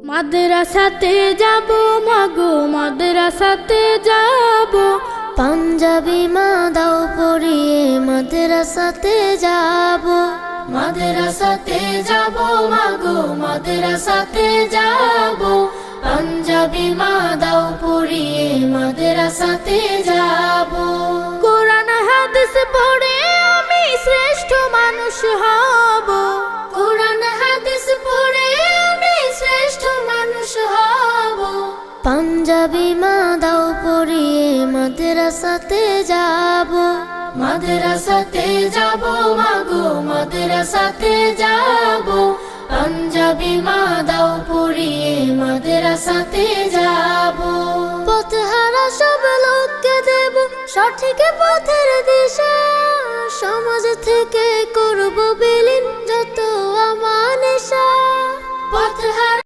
মাদ্রাসাতে যাব মাগো মাদ্রাসাতে যাব, পাঞ্জাবি মা দাও পরিয়ে মাদ্রাসাতে যাব। মাদ্রাসাতে যাব মাগো মাদ্রাসাতে যাব, পাঞ্জাবি মা দাও পরিয়ে মাদ্রাসাতে যাব। কোরআন হাদিস পড়ে আমি শ্রেষ্ঠ মানুষ হব, কোরআন হাদিস পড়ে আমি শ্রেষ্ঠ মানুষ হব। পাঞ্জাবি মা দাও পরিয়ে মাদ্রাসাতে যাব। মাদ্রাসাতে যাব মাগো মাদ্রাসাতে যাব, পাঞ্জাবি মা দাও পরিয়ে মাদ্রাসাতে যাব। পথহারা সব লোককে দেব সঠিক পথের দিশা, সমাজ থেকে করব বিলীন যত আমানেশা। পথহারা